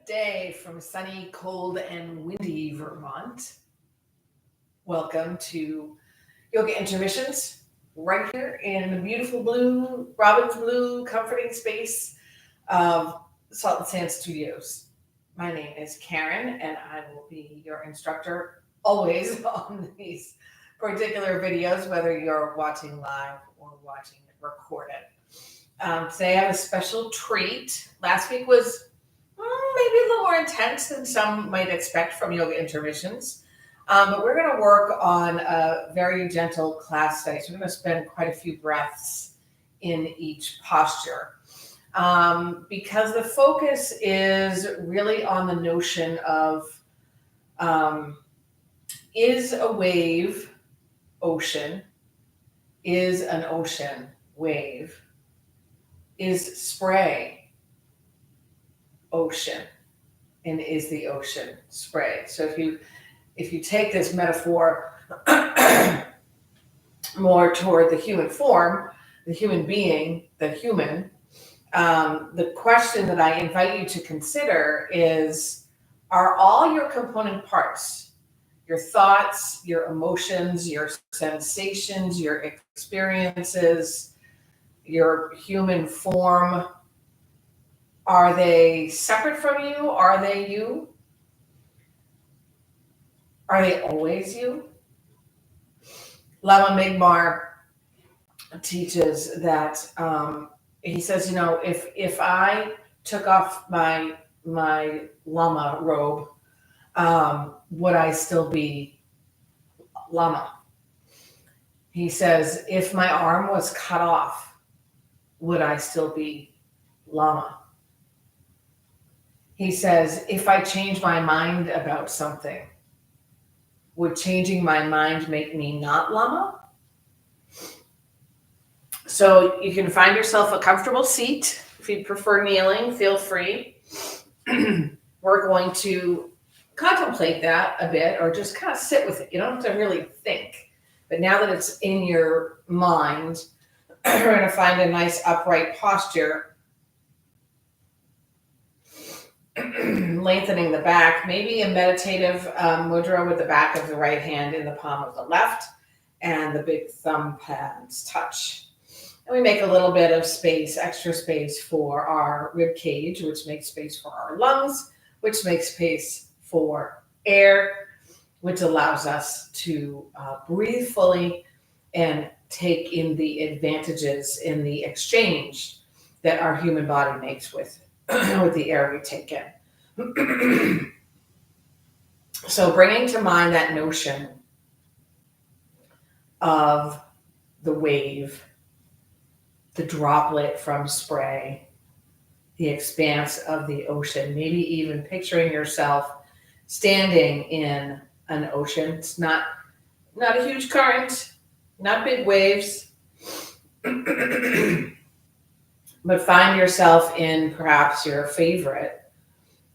day from sunny, cold, and windy Vermont. Welcome to Yoga Intermissions, right here in the beautiful blue, Robin's Blue comforting space of Salt and Sand Studios. My name is Karen, and I will be your instructor always on these particular videos, whether you're watching live or watching it recorded. Today I have a special treat. Last week was maybe a little more intense than some might expect from Yoga Intermissions. But we're going to work on a very gentle class today. So we're going to spend quite a few breaths in each posture. Because the focus is really on the notion of is a wave ocean? Is an ocean wave? Is spray ocean? And is the ocean spray? So if you take this metaphor more toward the human form, the human being, the human, the question that I invite you to consider is, are all your component parts, your thoughts, your emotions, your sensations, your experiences, your human form, are they separate from you? Are they you? Are they always you? Lama Migmar teaches that he says, if I took off my Lama robe, would I still be Lama? He says, if my arm was cut off, would I still be Lama? He says, if I change my mind about something, would changing my mind make me not Lama? So you can find yourself a comfortable seat. If you prefer kneeling, feel free. We're going to contemplate that a bit, or just kind of sit with it. You don't have to really think. But now that it's in your mind, we're going to find a nice upright posture. Lengthening the back, maybe a meditative mudra with the back of the right hand in the palm of the left and the big thumb pads touch. And we make a little bit of space, extra space for our rib cage, which makes space for our lungs, which makes space for air, which allows us to breathe fully and take in the advantages in the exchange that our human body makes with the air we take in. So bringing to mind that notion of the wave, the droplet from spray, the expanse of the ocean, maybe even picturing yourself standing in an ocean. It's not a huge current, not big waves, but find yourself in perhaps your favorite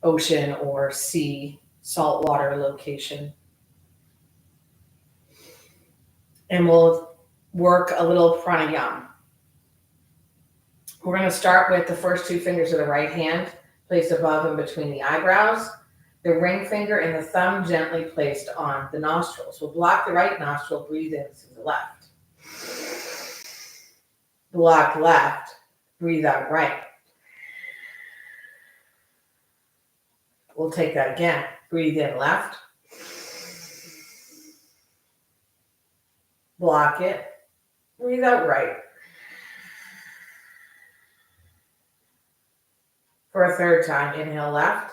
ocean or sea, saltwater location. And we'll work a little pranayama. We're going to start with the first two fingers of the right hand placed above and between the eyebrows, the ring finger and the thumb gently placed on the nostrils. We'll block the right nostril, breathe in through the left. Block left, breathe out right. We'll take that again. Breathe in left. Block it. Breathe out right. For a third time, inhale left.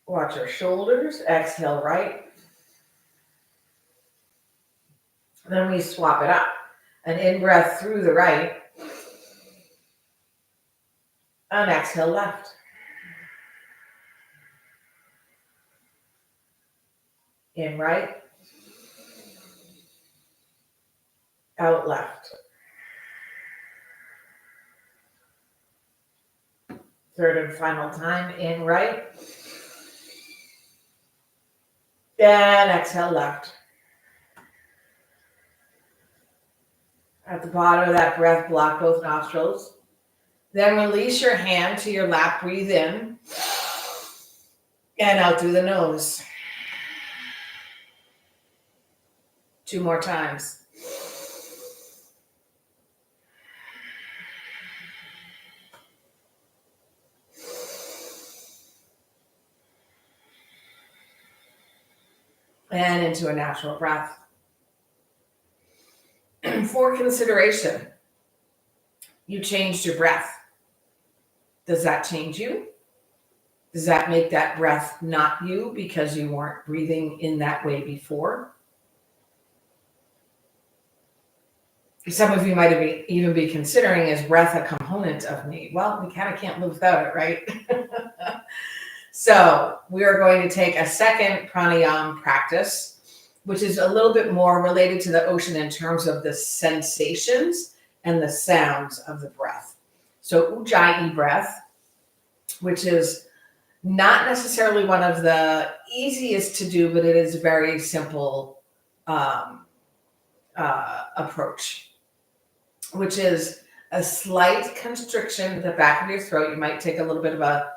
Watch your shoulders. Exhale right. Then we swap it up. An in-breath through the right. And exhale left. In right. Out left. Third and final time, in right. Then exhale left. At the bottom of that breath, block both nostrils. Then release your hand to your lap. Breathe in and out through the nose. 2 more times. And into a natural breath. For consideration, you changed your breath. Does that change you? Does that make that breath not you because you weren't breathing in that way before? Some of you might even be considering, is breath a component of me? Well, we kind of can't live without it, right? So we are going to take a second pranayama practice, which is a little bit more related to the ocean in terms of the sensations and the sounds of the breath. So Ujjayi breath, which is not necessarily one of the easiest to do, but it is a very simple approach, which is a slight constriction at the back of your throat. You might take a little bit of a,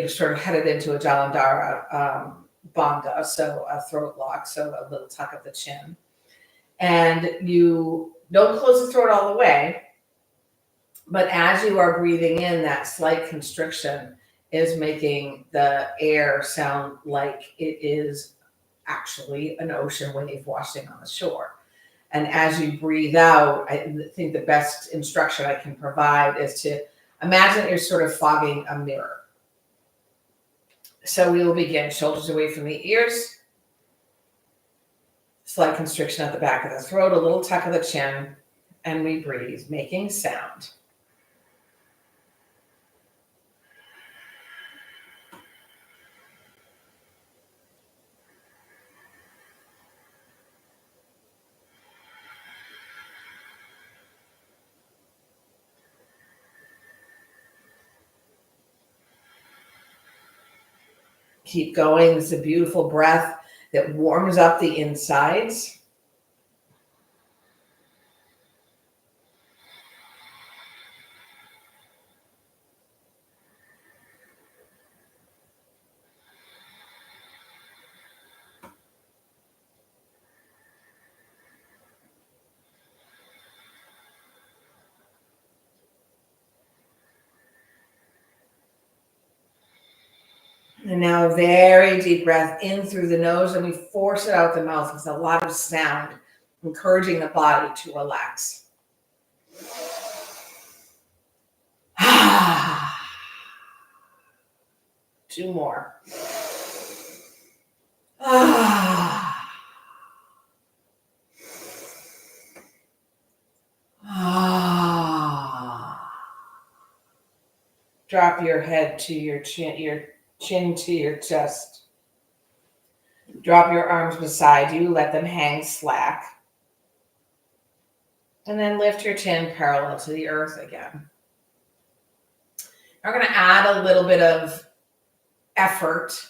sort of headed into a Jalandhara bandha, so a throat lock, so a little tuck of the chin. And you don't close the throat all the way, but as you are breathing in, that slight constriction is making the air sound like it is actually an ocean wave washing on the shore. And as you breathe out, I think the best instruction I can provide is to imagine you're sort of fogging a mirror. So we will begin shoulders away from the ears, slight constriction at the back of the throat, a little tuck of the chin, and we breathe, making sound. Keep going. It's a beautiful breath that warms up the insides. And now a very deep breath in through the nose, and we force it out the mouth with a lot of sound, encouraging the body to relax. Two more. Drop your head to your chin to your chest. Drop your arms beside you, let them hang slack. And then lift your chin parallel to the earth again. We're going to add a little bit of effort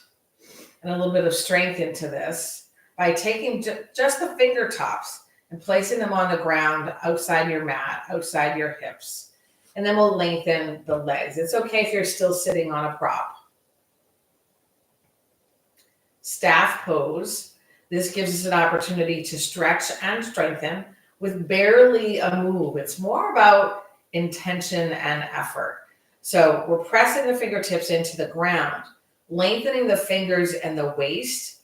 and a little bit of strength into this by taking just the fingertips and placing them on the ground outside your mat, outside your hips. And then we'll lengthen the legs. It's okay if you're still sitting on a prop. Staff pose. This gives us an opportunity to stretch and strengthen with barely a move. It's more about intention and effort. So we're pressing the fingertips into the ground, lengthening the fingers and the waist,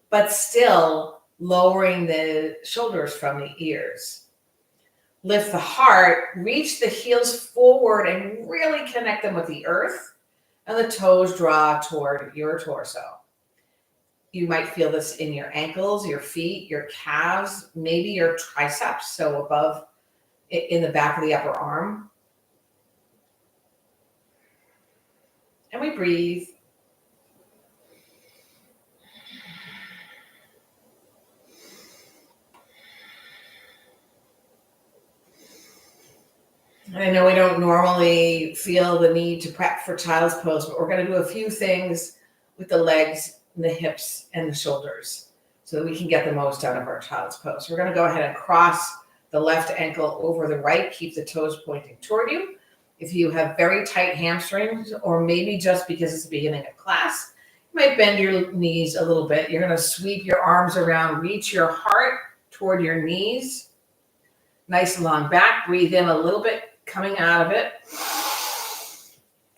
but still lowering the shoulders from the ears. Lift the heart, reach the heels forward and really connect them with the earth, and the toes draw toward your torso. You might feel this in your ankles, your feet, your calves, maybe your triceps, so above in the back of the upper arm. And we breathe. I know we don't normally feel the need to prep for child's pose, but we're going to do a few things with the legs and the hips and the shoulders so that we can get the most out of our child's pose. We're going to go ahead and cross the left ankle over the right. Keep the toes pointing toward you. If you have very tight hamstrings, or maybe just because it's the beginning of class, you might bend your knees a little bit. You're going to sweep your arms around, reach your heart toward your knees. Nice and long back. Breathe in a little bit, coming out of it.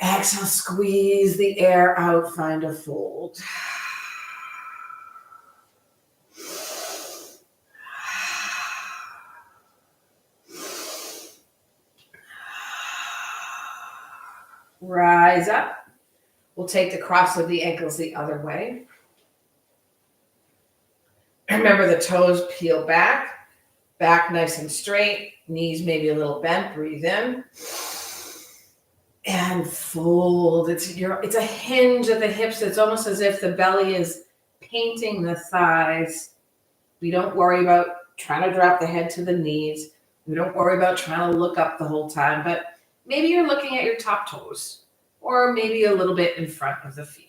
Exhale, squeeze the air out, find a fold. Rise up. We'll take the cross of the ankles the other way. Remember, the toes peel back nice and straight, knees maybe a little bent. Breathe in and fold. It's a hinge at the hips. It's almost as if the belly is painting the thighs. We don't worry about trying to drop the head to the knees. We don't worry about trying to look up the whole time, but maybe you're looking at your top toes, or maybe a little bit in front of the feet.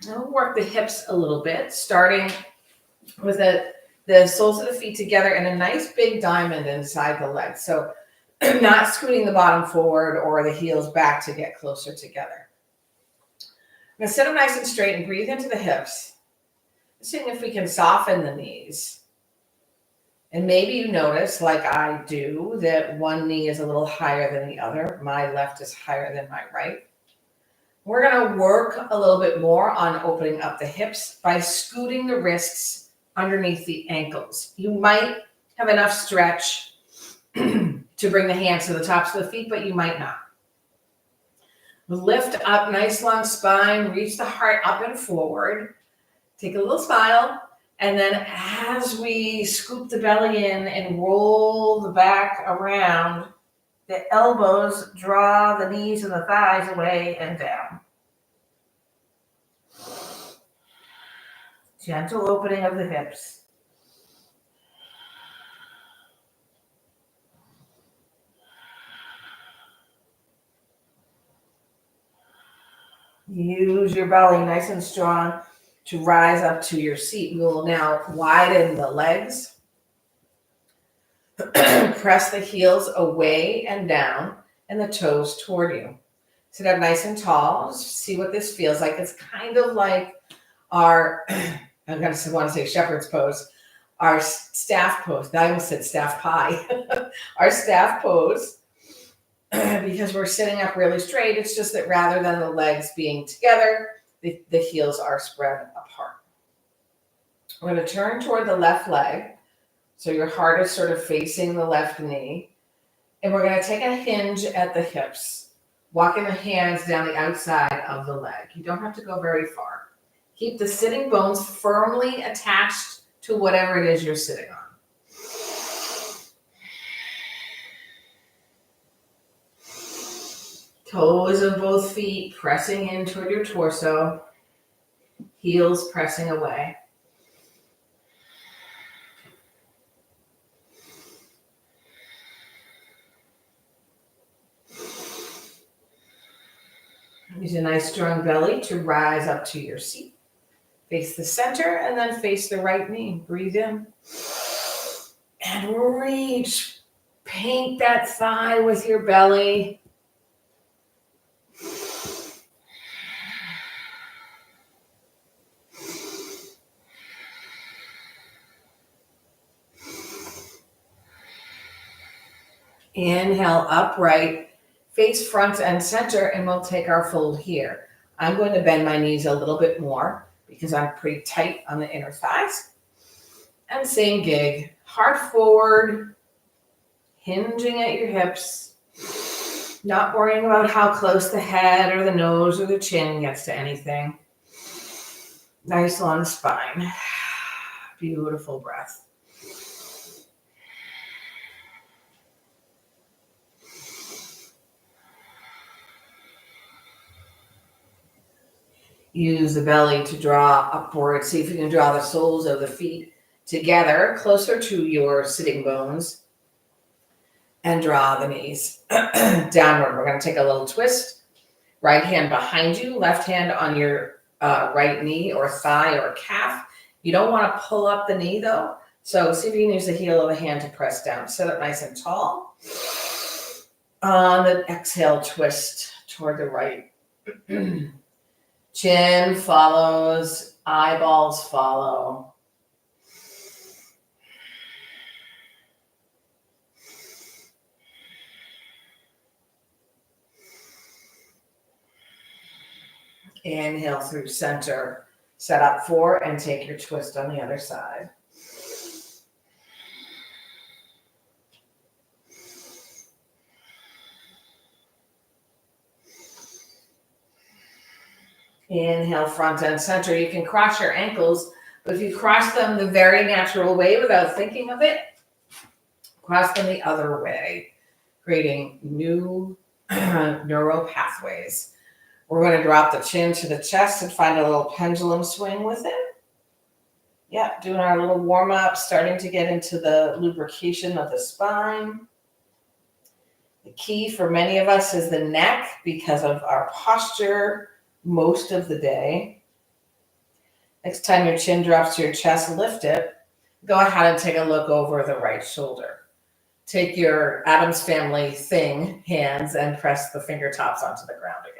Now we'll work the hips a little bit, starting with the soles of the feet together and a nice big diamond inside the legs. So not scooting the bottom forward or the heels back to get closer together. I'm going to sit them nice and straight and breathe into the hips. Seeing if we can soften the knees. And maybe you notice, like I do, that one knee is a little higher than the other. My left is higher than my right. We're going to work a little bit more on opening up the hips by scooting the wrists underneath the ankles. You might have enough stretch to bring the hands to the tops of the feet, but you might not. Lift up, nice long spine, reach the heart up and forward. Take a little smile, and then as we scoop the belly in and roll the back around, the elbows draw the knees and the thighs away and down. Gentle opening of the hips. Use your belly nice and strong to rise up to your seat. We will now widen the legs. Press the heels away and down and the toes toward you. Sit up nice and tall. See what this feels like. It's kind of like our, I'm going to want to say shepherd's pose, our staff pose. I almost said staff pie. Our staff pose, because we're sitting up really straight. It's just that rather than the legs being together, the heels are spread apart. We're going to turn toward the left leg. So your heart is sort of facing the left knee. And we're going to take a hinge at the hips, walking the hands down the outside of the leg. You don't have to go very far. Keep the sitting bones firmly attached to whatever it is you're sitting on. Toes of both feet pressing in toward your torso. Heels pressing away. Use a nice strong belly to rise up to your seat. Face the center and then face the right knee. Breathe in. And reach. Paint that thigh with your belly. Inhale, upright. Face front and center, and we'll take our fold here. I'm going to bend my knees a little bit more because I'm pretty tight on the inner thighs. And same gig, heart forward, hinging at your hips, not worrying about how close the head or the nose or the chin gets to anything. Nice long spine. Beautiful breath. Use the belly to draw upward. See if you can draw the soles of the feet together, closer to your sitting bones. And draw the knees downward. We're going to take a little twist. Right hand behind you, left hand on your right knee or thigh or calf. You don't want to pull up the knee though. So see if you can use the heel of the hand to press down. Sit up nice and tall. On the exhale, twist toward the right. Chin follows, eyeballs follow. Inhale through center. Set up 4 and take your twist on the other side. Inhale, front and center. You can cross your ankles, but if you cross them the very natural way without thinking of it, cross them the other way, creating new neural pathways. We're going to drop the chin to the chest and find a little pendulum swing with it. Yeah, doing our little warm up, starting to get into the lubrication of the spine. The key for many of us is the neck because of our posture most of the day. Next time your chin drops to your chest, lift it. Go ahead and take a look over the right shoulder. Take your Addams Family thing, hands, and press the fingertips onto the ground again.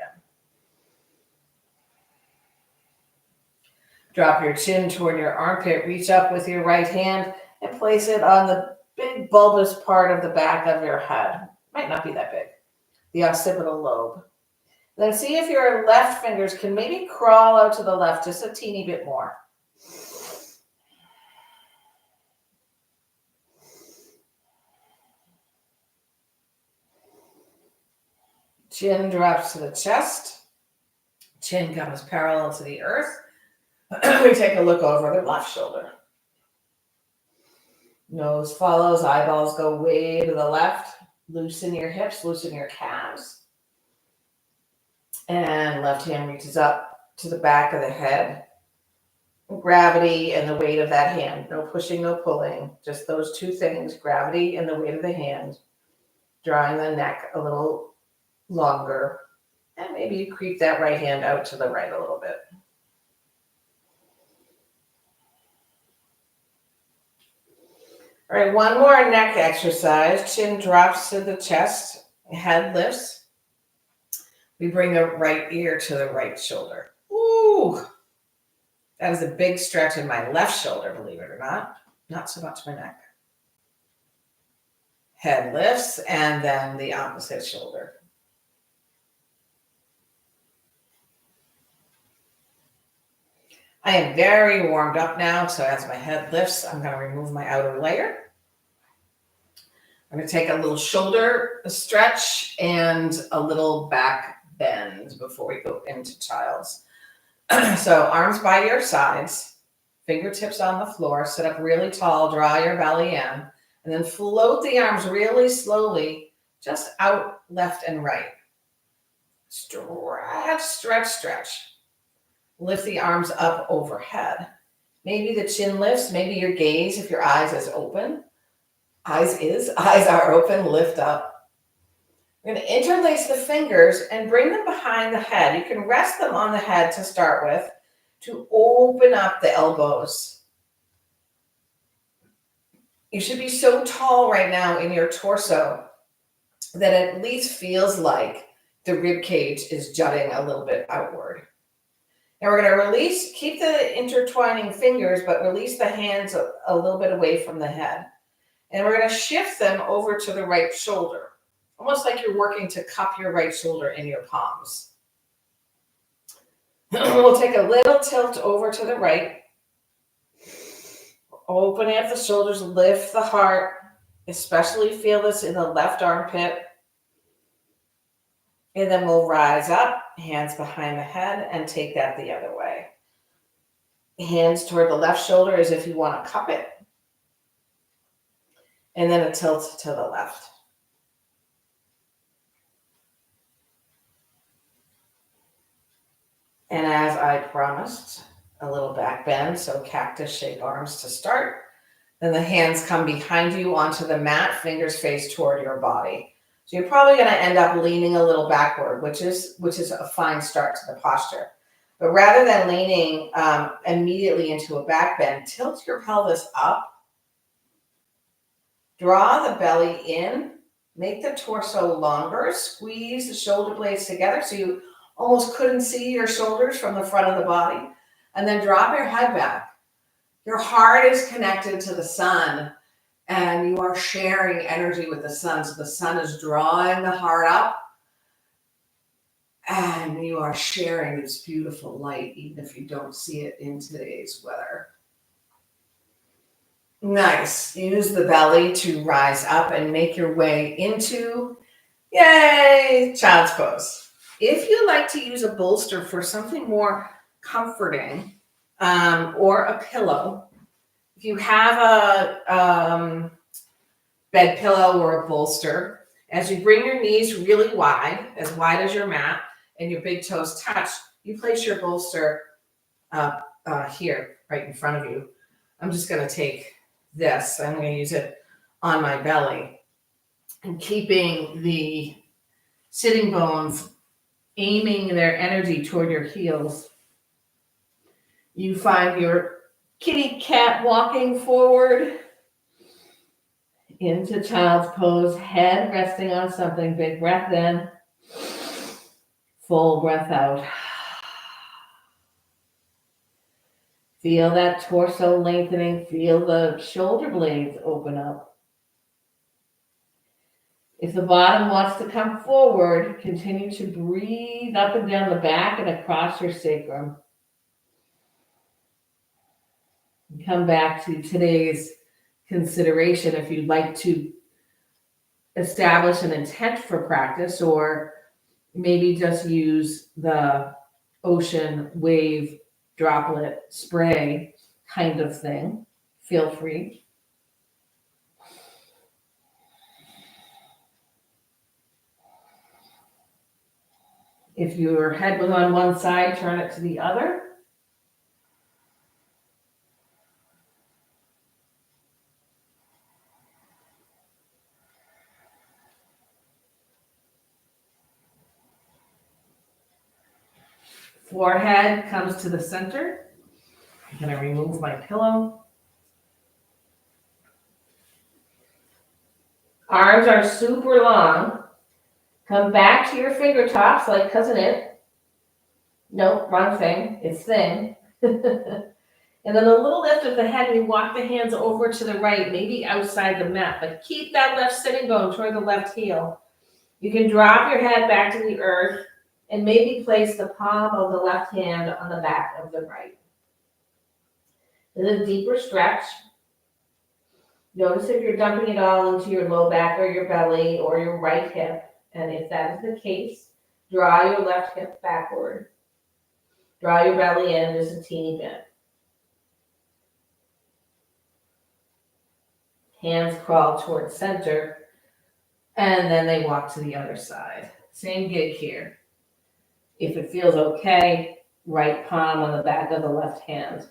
Drop your chin toward your armpit. Reach up with your right hand and place it on the big bulbous part of the back of your head. Might not be that big. The occipital lobe. Then see if your left fingers can maybe crawl out to the left just a teeny bit more. Chin drops to the chest. Chin comes parallel to the earth. We take a look over the left shoulder. Nose follows, eyeballs go way to the left. Loosen your hips, loosen your calves. And left hand reaches up to the back of the head. Gravity and the weight of that hand. No pushing, no pulling. Just those two things, gravity and the weight of the hand. Drawing the neck a little longer. And maybe you creep that right hand out to the right a little bit. All right, one more neck exercise. Chin drops to the chest, head lifts. We bring the right ear to the right shoulder. Ooh, that is a big stretch in my left shoulder, believe it or not. Not so much my neck. Head lifts, and then the opposite shoulder. I am very warmed up now, so as my head lifts, I'm going to remove my outer layer. I'm going to take a little shoulder stretch and a little back bend before we go into child's. So arms by your sides, fingertips on the floor, sit up really tall, draw your belly in, and then float the arms really slowly, just out left and right. Stretch, stretch, stretch. Lift the arms up overhead. Maybe the chin lifts, maybe your gaze, if your eyes are open, lift up. We're going to interlace the fingers and bring them behind the head. You can rest them on the head to start with to open up the elbows. You should be so tall right now in your torso that it at least feels like the rib cage is jutting a little bit outward. Now we're going to release, keep the intertwining fingers, but release the hands a little bit away from the head. And we're going to shift them over to the right shoulder. Almost like you're working to cup your right shoulder in your palms. We'll take a little tilt over to the right. Open up the shoulders, lift the heart. Especially feel this in the left armpit. And then we'll rise up, hands behind the head, and take that the other way. Hands toward the left shoulder as if you want to cup it. And then a tilt to the left. And as I promised, a little back bend, so cactus shape arms to start. Then the hands come behind you onto the mat, fingers face toward your body. So you're probably going to end up leaning a little backward, which is a fine start to the posture. But rather than leaning immediately into a back bend, tilt your pelvis up, draw the belly in, make the torso longer, squeeze the shoulder blades together so you almost couldn't see your shoulders from the front of the body, and then drop your head back. Your heart is connected to the sun, and you are sharing energy with the sun. So the sun is drawing the heart up, and you are sharing this beautiful light, even if you don't see it in today's weather. Nice. Use the belly to rise up and make your way into, yay, child's pose. If you like to use a bolster for something more comforting, or a pillow, if you have a bed pillow or a bolster, as you bring your knees really wide as your mat, and your big toes touch, you place your bolster here, right in front of you. I'm just going to take this. I'm going to use it on my belly, and keeping the sitting bones aiming their energy toward your heels. You find your kitty cat walking forward into child's pose, head resting on something. Big breath in, full breath out. Feel that torso lengthening, feel the shoulder blades open up. If the bottom wants to come forward, continue to breathe up and down the back and across your sacrum. And come back to today's consideration. If you'd like to establish an intent for practice, or maybe just use the ocean wave droplet spray kind of thing, feel free. If your head was on one side, turn it to the other. Forehead comes to the center. I'm going to remove my pillow. Arms are super long. Come back to your fingertips like Cousin It. Nope, wrong thing. It's thin. And then a little lift of the head. We walk the hands over to the right, maybe outside the mat, but keep that left sitting bone toward the left heel. You can drop your head back to the earth and maybe place the palm of the left hand on the back of the right. Then a deeper stretch. Notice if you're dumping it all into your low back or your belly or your right hip. And if that is the case, draw your left hip backward. Draw your belly in just a teeny bit. Hands crawl towards center, and then they walk to the other side. Same gig here. If it feels okay, right palm on the back of the left hand.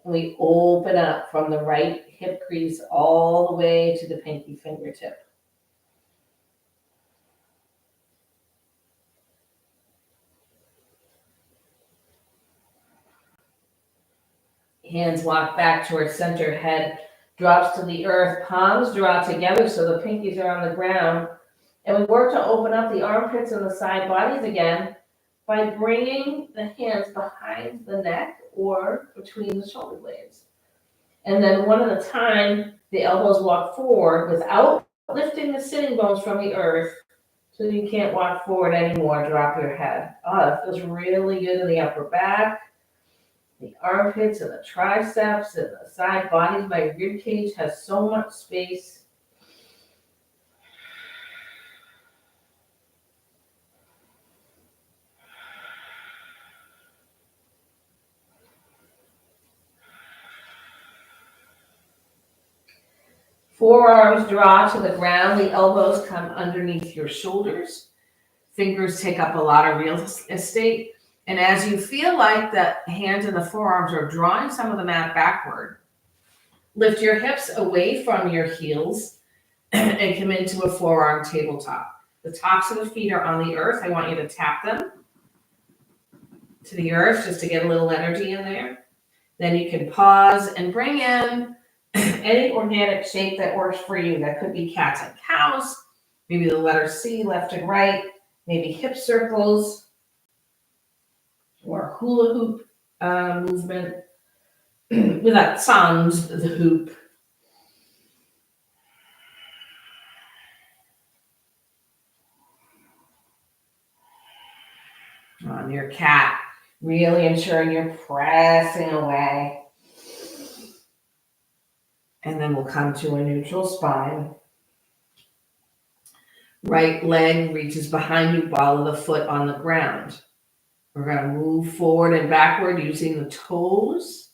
And we open up from the right hip crease all the way to the pinky fingertip. Hands walk back towards center, head drops to the earth, palms draw together so the pinkies are on the ground. And we work to open up the armpits and the side bodies again by bringing the hands behind the neck or between the shoulder blades. And then one at a time, the elbows walk forward without lifting the sitting bones from the earth. So you can't walk forward anymore, drop your head. Oh, that feels really good in the upper back, the armpits and the triceps and the side bodies. My rib cage has so much space. Forearms draw to the ground. The elbows come underneath your shoulders. Fingers take up a lot of real estate. And as you feel like the hands and the forearms are drawing some of the mat backward, lift your hips away from your heels and come into a forearm tabletop. The tops of the feet are on the earth. I want you to tap them. to the earth just to get a little energy in there. Then you can pause and bring in any organic shape that works for you. That could be cats and cows, maybe the letter C, left and right, maybe hip circles or hula hoop movement without sounds, the hoop. On your cat, really ensuring you're pressing away. And then we'll come to a neutral spine. Right leg reaches behind you, ball of the foot on the ground. We're going to move forward and backward using the toes,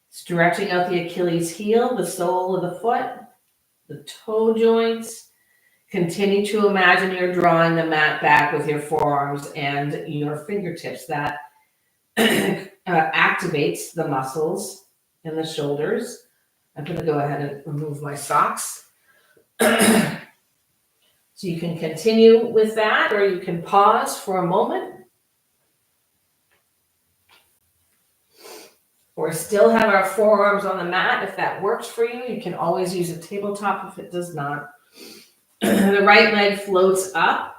stretching out the Achilles heel, the sole of the foot, the toe joints. Continue to imagine you're drawing the mat back with your forearms and your fingertips. That activates the muscles in the shoulders. I'm going to go ahead and remove my socks. So you can continue with that, or you can pause for a moment. Or still have our forearms on the mat if that works for you. You can always use a tabletop if it does not. The right leg floats up,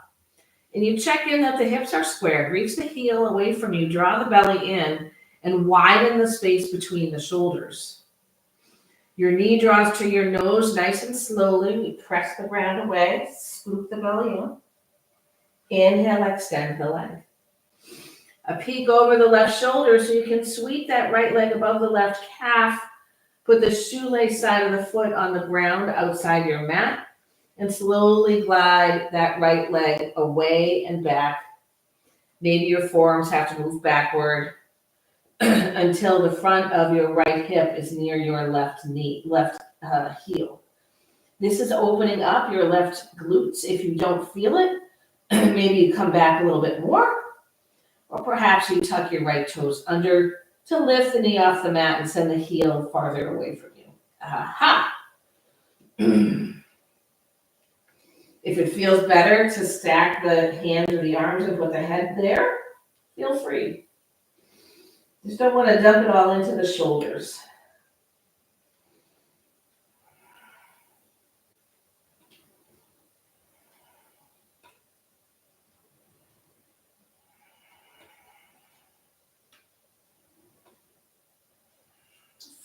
and you check in that the hips are squared. Reach the heel away from you, draw the belly in, and widen the space between the shoulders. Your knee draws to your nose nice and slowly. We press the ground away, scoop the belly in. Inhale, extend the leg. A peek over the left shoulder so you can sweep that right leg above the left calf. Put the shoelace side of the foot on the ground outside your mat and slowly glide that right leg away and back. Maybe your forearms have to move backward until the front of your right hip is near your left heel. This is opening up your left glutes. If you don't feel it, maybe you come back a little bit more, or perhaps you tuck your right toes under to lift the knee off the mat and send the heel farther away from you. Aha! If it feels better to stack the hands or the arms and put the head there, feel free. Just don't want to dump it all into the shoulders.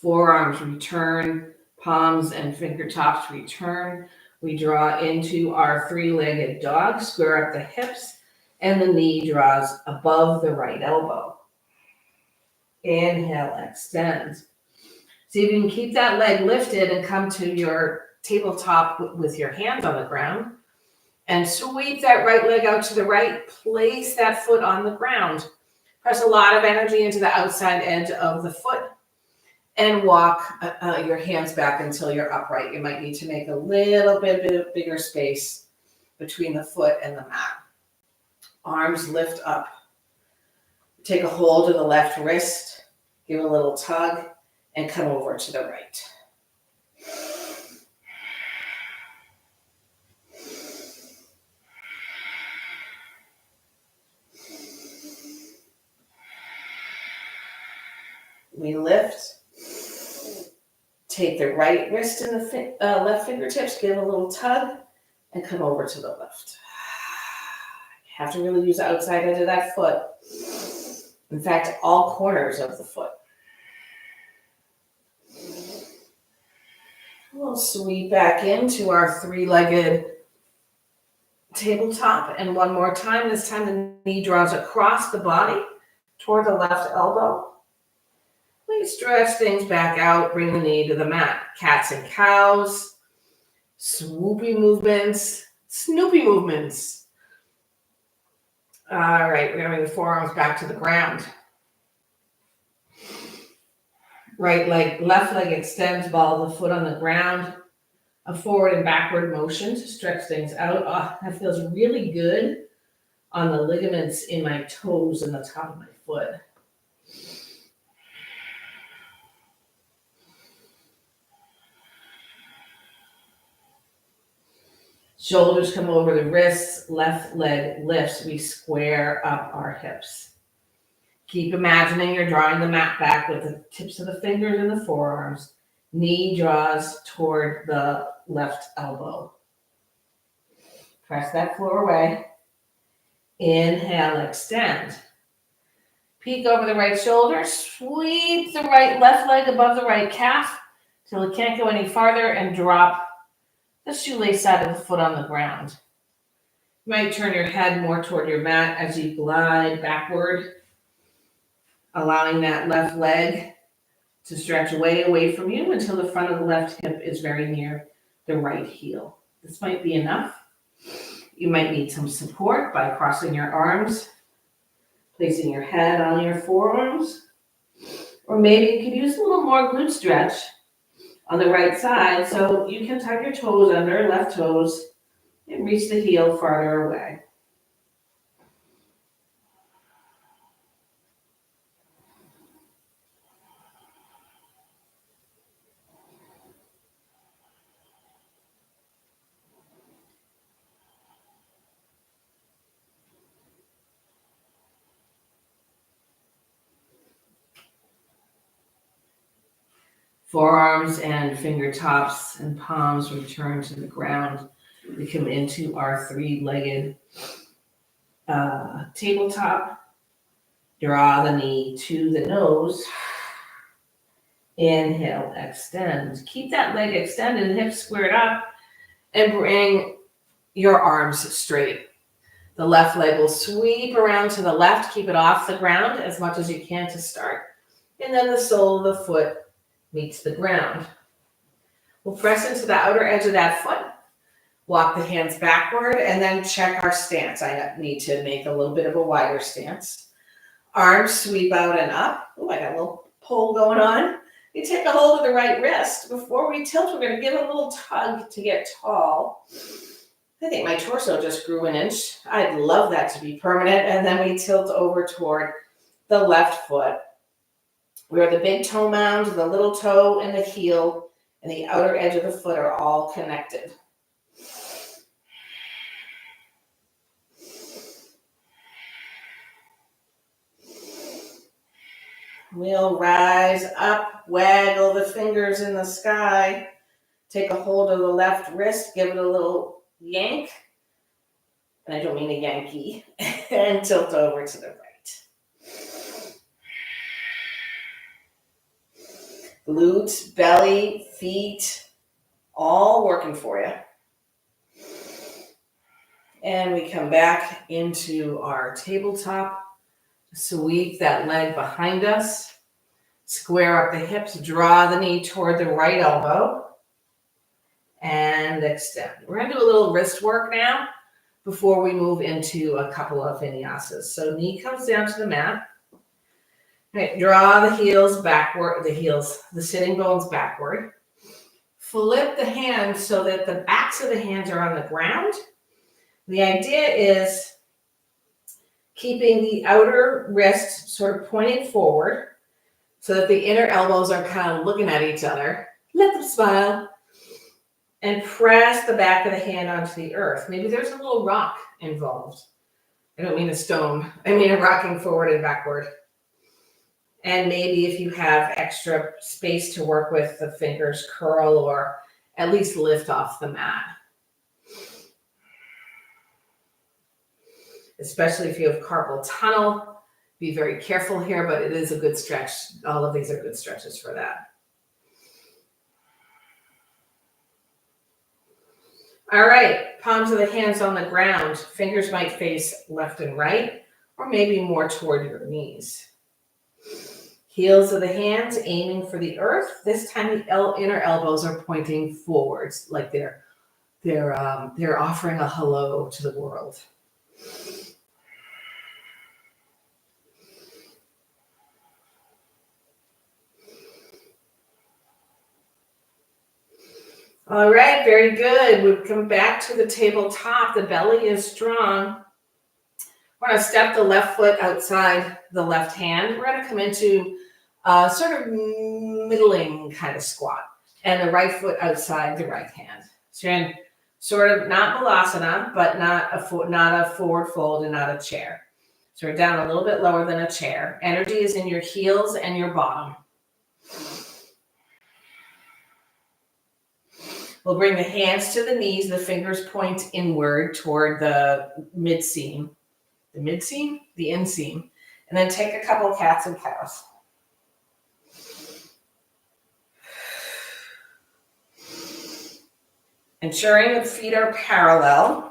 Forearms return, palms and fingertips return. We draw into our three-legged dog, square up the hips, and the knee draws above the right elbow. Inhale, extend. See if you can keep that leg lifted and come to your tabletop with your hands on the ground. And sweep that right leg out to the right. Place that foot on the ground. Press a lot of energy into the outside edge of the foot. And walk your hands back until you're upright. You might need to make a little bit bigger space between the foot and the mat. Arms lift up. Take a hold of the left wrist. Give a little tug and come over to the right. We lift. Take the right wrist and the left fingertips, give a little tug, and come over to the left. You have to really use the outside edge of that foot. In fact, all corners of the foot. We'll sweep back into our three-legged tabletop. And one more time, this time the knee draws across the body toward the left elbow. Please stretch things back out, bring the knee to the mat. Cats and cows, swoopy movements, snoopy movements. All right, we're going to bring the forearms back to the ground. Right leg, left leg extends, ball of the foot on the ground. A forward and backward motion to stretch things out. Oh, that feels really good on the ligaments in my toes and the top of my foot. Shoulders come over the wrists, left leg lifts. We square up our hips. Keep imagining you're drawing the mat back with the tips of the fingers and the forearms. Knee draws toward the left elbow. Press that floor away. Inhale, extend. Peek over the right shoulder. Sweep the left leg above the right calf till it can't go any farther, and drop the shoelace side of the foot on the ground. You might turn your head more toward your mat as you glide backward, allowing that left leg to stretch away from you until the front of the left hip is very near the right heel. This might be enough. You might need some support by crossing your arms, placing your head on your forearms, or maybe you could use a little more glute stretch on the right side so you can tuck your toes under, left toes, and reach the heel farther away. Forearms and fingertips and palms return to the ground. We come into our three-legged tabletop. Draw the knee to the nose. Inhale, extend. Keep that leg extended, hips squared up, and bring your arms straight. The left leg will sweep around to the left. Keep it off the ground as much as you can to start. And then the sole of the foot meets the ground. We'll press into the outer edge of that foot, walk the hands backward, and then check our stance. I need to make a little bit of a wider stance. Arms sweep out and up. Oh, I got a little pull going on. You take a hold of the right wrist. Before we tilt, we're going to give a little tug to get tall. I think my torso just grew an inch. I'd love that to be permanent. And then we tilt over toward the left foot, where the big toe mound, the little toe, and the heel, and the outer edge of the foot are all connected. We'll rise up, waggle the fingers in the sky, take a hold of the left wrist, give it a little yank, and I don't mean a Yankee, and tilt over to the right. Glutes, belly, feet, all working for you. And we come back into our tabletop. Sweep that leg behind us. Square up the hips, draw the knee toward the right elbow, and extend. We're going to do a little wrist work now before we move into a couple of vinyasas. So knee comes down to the mat. Right, draw the heels backward, the sitting bones backward. Flip the hands so that the backs of the hands are on the ground. The idea is keeping the outer wrist sort of pointing forward so that the inner elbows are kind of looking at each other. Let them smile. And press the back of the hand onto the earth. Maybe there's a little rock involved. I don't mean a stone. I mean a rocking forward and backward. And maybe if you have extra space to work with, the fingers curl or at least lift off the mat. Especially if you have carpal tunnel, be very careful here, but it is a good stretch. All of these are good stretches for that. All right, palms of the hands on the ground. Fingers might face left and right, or maybe more toward your knees. Heels of the hands aiming for the earth. This time the inner elbows are pointing forwards, like they're offering a hello to the world. All right, very good. We've come back to the tabletop. The belly is strong. We're going to step the left foot outside the left hand. We're going to come into a sort of middling kind of squat, and the right foot outside the right hand. So you're in sort of not balasana, but not a forward fold and not a chair. So we're down a little bit lower than a chair. Energy is in your heels and your bottom. We'll bring the hands to the knees, the fingers point inward toward the mid-seam. The mid-seam? The inseam. And then take a couple cats and cows. Ensuring the feet are parallel.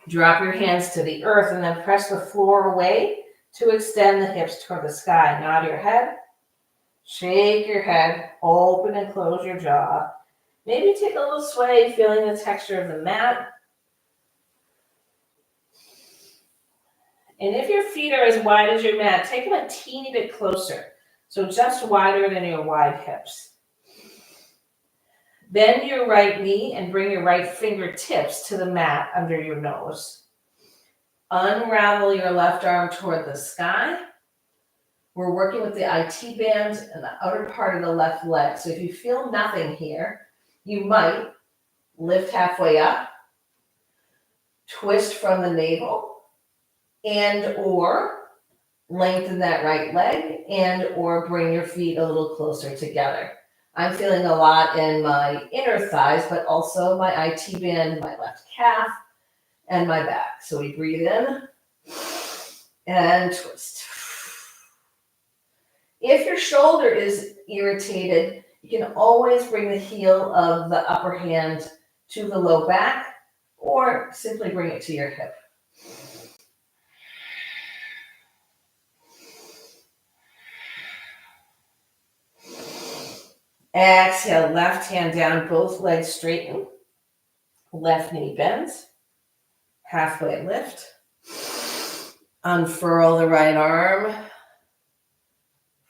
Drop your hands to the earth and then press the floor away to extend the hips toward the sky. Nod your head. Shake your head. Open and close your jaw. Maybe take a little sway, feeling the texture of the mat. And if your feet are as wide as your mat, take them a teeny bit closer. So just wider than your wide hips. Bend your right knee and bring your right fingertips to the mat under your nose. Unravel your left arm toward the sky. We're working with the IT band and the outer part of the left leg. So if you feel nothing here, you might lift halfway up, twist from the navel, and or lengthen that right leg, and or bring your feet a little closer together. I'm feeling a lot in my inner thighs, but also my IT band, my left calf, and my back. So we breathe in and twist. If your shoulder is irritated, you can always bring the heel of the upper hand to the low back, or simply bring it to your hip. Exhale, left hand down, both legs straighten. Left knee bends. Halfway lift. Unfurl the right arm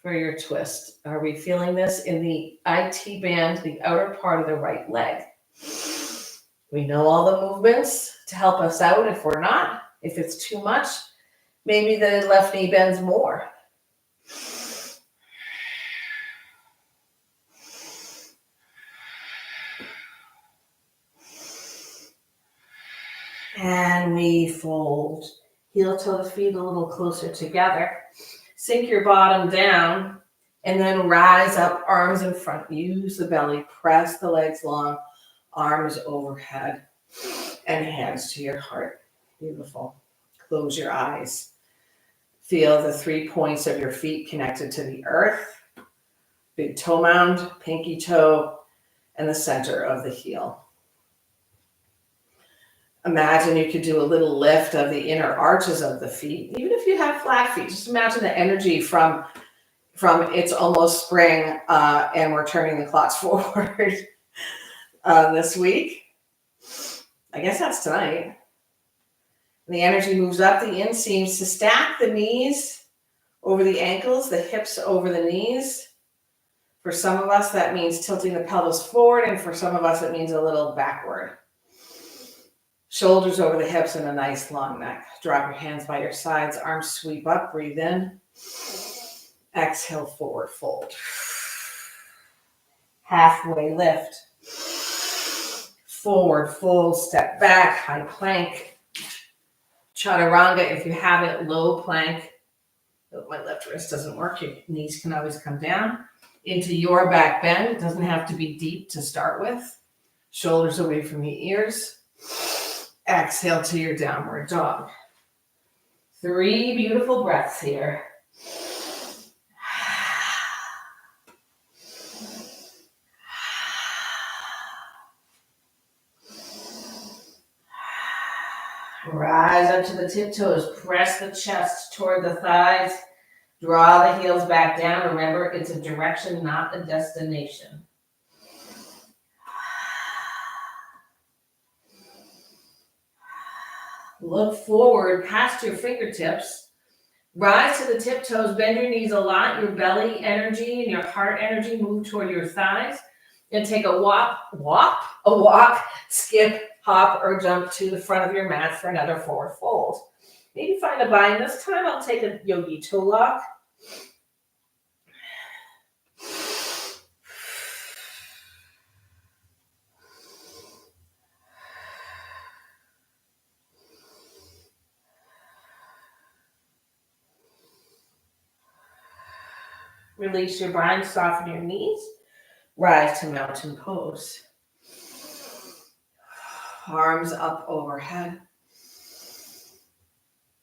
for your twist. Are we feeling this in the IT band, the outer part of the right leg? We know all the movements to help us out if we're not. If it's too much, maybe the left knee bends more. And we fold. Heel toe the feet a little closer together. Sink your bottom down and then rise up, arms in front. Use the belly, press the legs long, arms overhead, and hands to your heart. Beautiful. Close your eyes. Feel the 3 points of your feet connected to the earth. Big toe mound, pinky toe, and the center of the heel. Imagine you could do a little lift of the inner arches of the feet. Even if you have flat feet, just imagine the energy from it's almost spring and we're turning the clocks forward this week. I guess that's tonight. The energy moves up the inseams to stack the knees over the ankles, the hips over the knees. For some of us, that means tilting the pelvis forward, and for some of us, it means a little backward. Shoulders over the hips and a nice long neck. Drop your hands by your sides, arms sweep up, breathe in. Exhale, forward fold. Halfway lift. Forward fold, step back, high plank. Chaturanga, if you have it, low plank. Oh, my left wrist doesn't work. Your knees can always come down. Into your back bend. It doesn't have to be deep to start with. Shoulders away from the ears. Exhale to your downward dog. 3 beautiful breaths here. Rise up to the tiptoes. Press the chest toward the thighs. Draw the heels back down. Remember, it's a direction, not a destination. Look forward past your fingertips. Rise to the tiptoes. Bend your knees a lot. Your belly energy and your heart energy move toward your thighs. And take a walk, skip, hop, or jump to the front of your mat for another forward fold. Maybe find a bind. This time I'll take a yogi toe lock. Release your bind, soften your knees. Rise to mountain pose. Arms up overhead.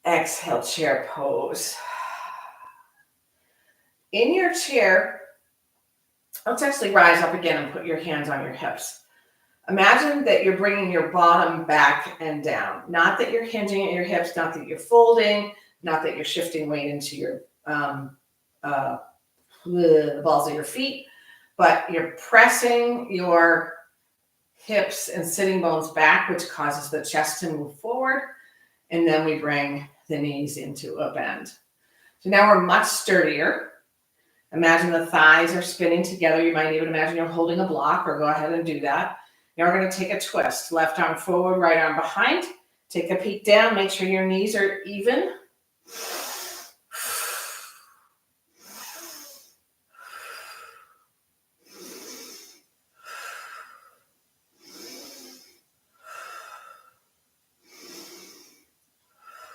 Exhale, chair pose. In your chair, let's actually rise up again and put your hands on your hips. Imagine that you're bringing your bottom back and down. Not that you're hinging at your hips, not that you're folding, not that you're shifting weight into your the balls of your feet, but you're pressing your hips and sitting bones back, which causes the chest to move forward. And then we bring the knees into a bend. So now we're much sturdier. Imagine the thighs are spinning together. You might even imagine you're holding a block, or go ahead and do that. Now we're going to take a twist. Left arm forward, right arm behind. Take a peek down. Make sure your knees are even.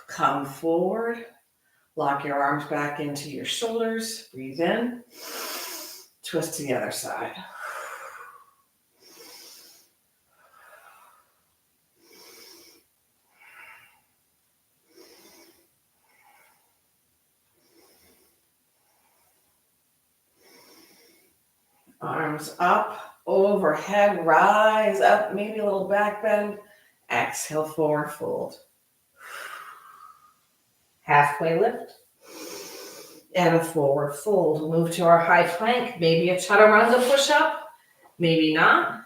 Come forward. Lock your arms back into your shoulders. Breathe in. Twist to the other side. Arms up, overhead, rise up, maybe a little back bend. Exhale, forward fold. Halfway lift. And a forward fold. Move to our high plank. Maybe a chaturanga push-up. Maybe not.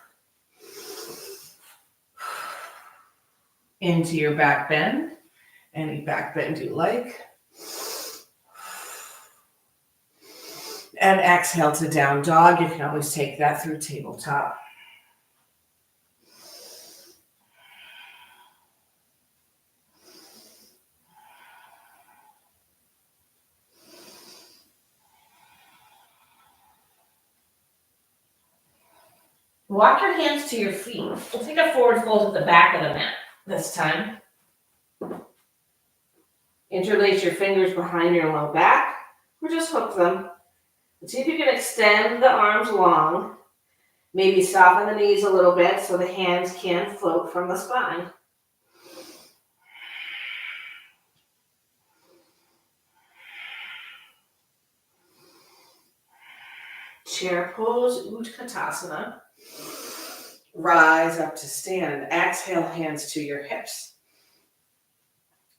Into your back bend. Any back bend you like. And exhale to down dog. You can always take that through tabletop. Walk your hands to your feet. We'll take a forward fold at the back of the mat this time. Interlace your fingers behind your low back, or just hook them. And see if you can extend the arms long. Maybe soften the knees a little bit so the hands can float from the spine. Chair pose, Utkatasana. Rise up to stand. Exhale, hands to your hips.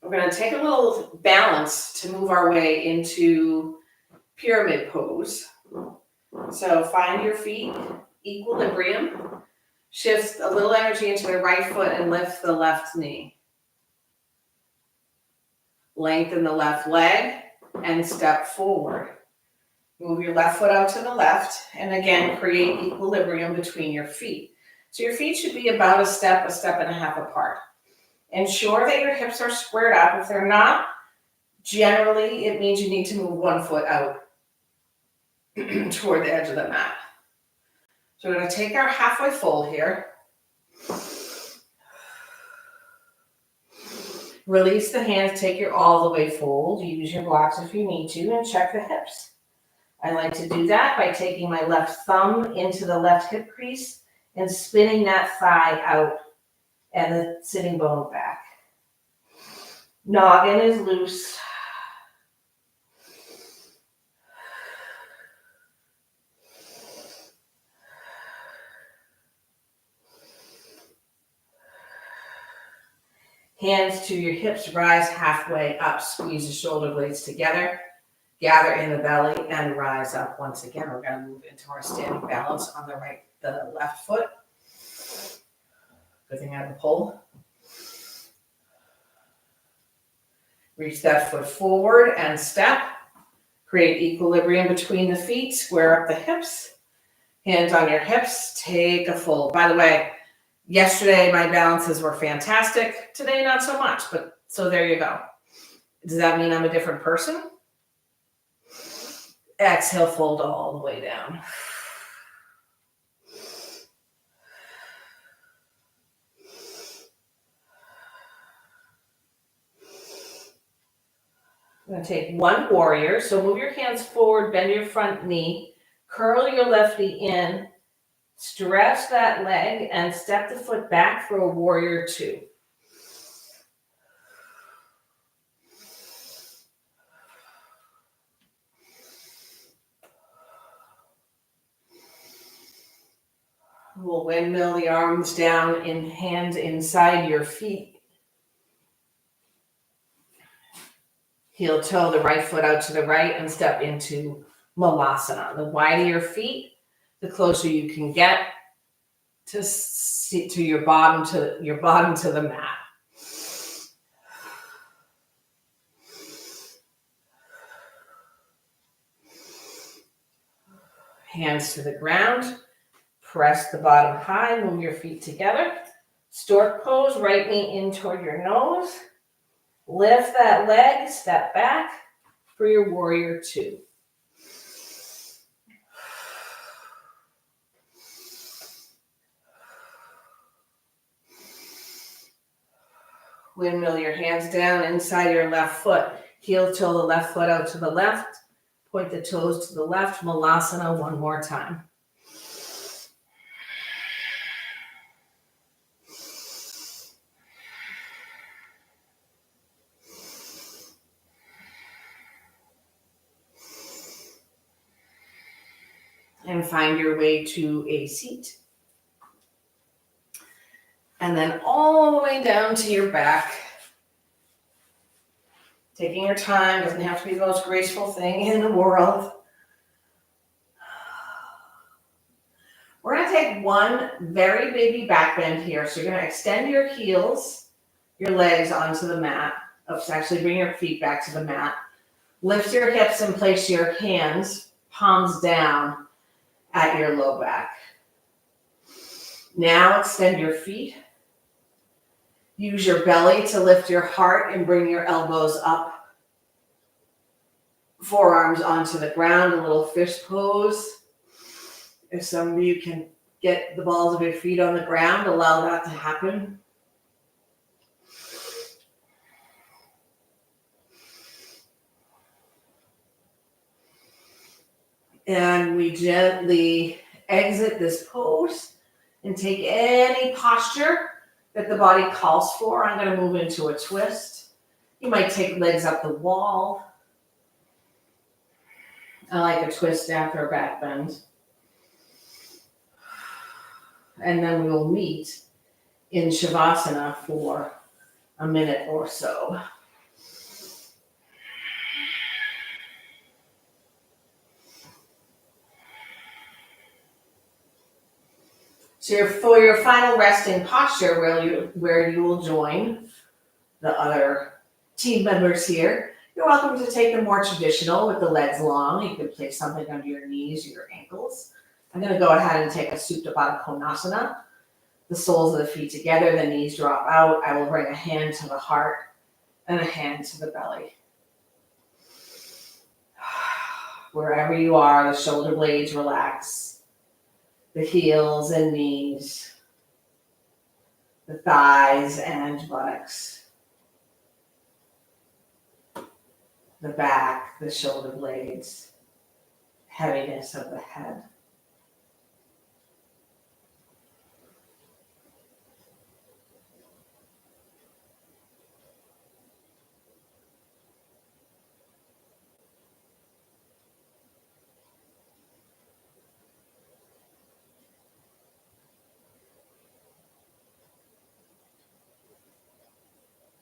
We're going to take a little balance to move our way into pyramid pose. So find your feet, equilibrium. Shift a little energy into the right foot and lift the left knee. Lengthen the left leg and step forward. Move your left foot out to the left and again create equilibrium between your feet. So your feet should be about a step and a half apart. Ensure that your hips are squared up. If they're not, generally it means you need to move one foot out toward the edge of the mat. So we're going to take our halfway fold here. Release the hands, take your all the way fold. Use your blocks if you need to and check the hips. I like to do that by taking my left thumb into the left hip crease and spinning that thigh out and the sitting bone back. Noggin is loose. Hands to your hips, rise halfway up, squeeze the shoulder blades together, gather in the belly and rise up once again. We're going to move into our standing balance on the left foot. Good thing I have a pole. Reach that foot forward and step. Create equilibrium between the feet, square up the hips. Hands on your hips, take a fold. By the way, yesterday my balances were fantastic. Today not so much, but so there you go. Does that mean I'm a different person? Exhale, fold all the way down. going to take one warrior. So move your hands forward, bend your front knee, curl your left knee in, stretch that leg, and step the foot back for a warrior two. We'll windmill the arms down in hands inside your feet. Heel toe the right foot out to the right and step into Malasana. The wider your feet, the closer you can get to your bottom to the mat. Hands to the ground. Press the bottom high, move your feet together. Stork pose, right knee in toward your nose. Lift that leg, step back for your warrior two. Windmill your hands down inside your left foot. Heel toe the left foot out to the left. Point the toes to the left. Malasana one more time. And find your way to a seat. And then all the way down to your back. Taking your time, doesn't have to be the most graceful thing in the world. We're going to take one very baby back bend here. So you're going to extend your heels, your legs onto the mat. Actually bring your feet back to the mat. Lift your hips and place your hands, palms down, at your low back. Now extend your feet. Use your belly to lift your heart and bring your elbows up. Forearms onto the ground, a little fish pose. If some of you can get the balls of your feet on the ground, allow that to happen. And we gently exit this pose and take any posture that the body calls for. I'm going to move into a twist. You might take legs up the wall. I like a twist after a back bend. And then we will meet in Shavasana for a minute or so. So for your final resting posture, where you will join the other team members here, you're welcome to take the more traditional with the legs long. You can place something under your knees, your ankles. I'm going to go ahead and take a Supta Baddha Konasana. The soles of the feet together, the knees drop out. I will bring a hand to the heart and a hand to the belly. Wherever you are, the shoulder blades relax. The heels and knees, the thighs and buttocks, the back, the shoulder blades, heaviness of the head.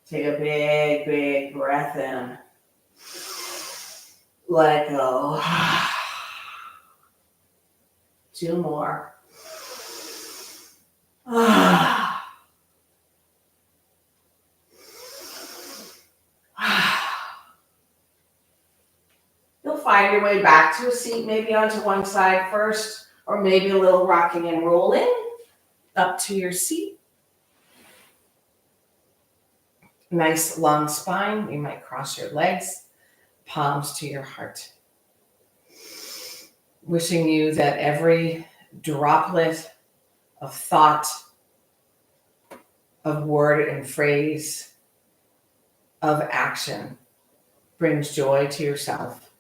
Take a big, big breath in. Let it go. 2 more. You'll find your way back to a seat, maybe onto one side first, or maybe a little rocking and rolling up to your seat. Nice long spine. You might cross your legs, palms to your heart. Wishing you that every droplet of thought, of word and phrase, of action brings joy to yourself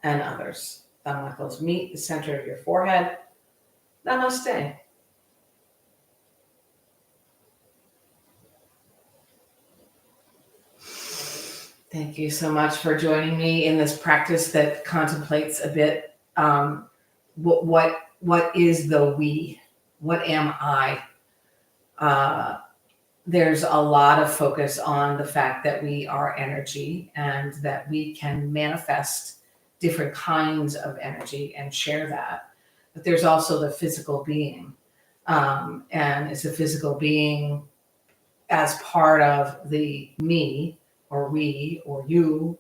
and others. Thumb knuckles meet the center of your forehead. Namaste. Thank you so much for joining me in this practice that contemplates a bit what is the we? What am I? There's a lot of focus on the fact that we are energy and that we can manifest different kinds of energy and share that. But there's also the physical being. And it's a physical being as part of the me or we or you.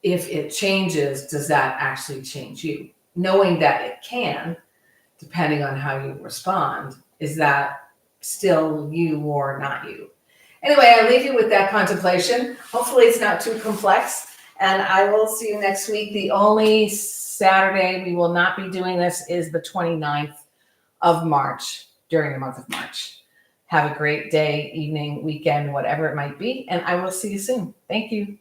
If it changes, does that actually change you? Knowing that it can, depending on how you respond, is that still you or not you? Anyway, I leave you with that contemplation. Hopefully it's not too complex, and I will see you next week. The only Saturday we will not be doing this is the 29th of March, during the month of March. Have a great day, evening, weekend, whatever it might be, and I will see you soon. Thank you.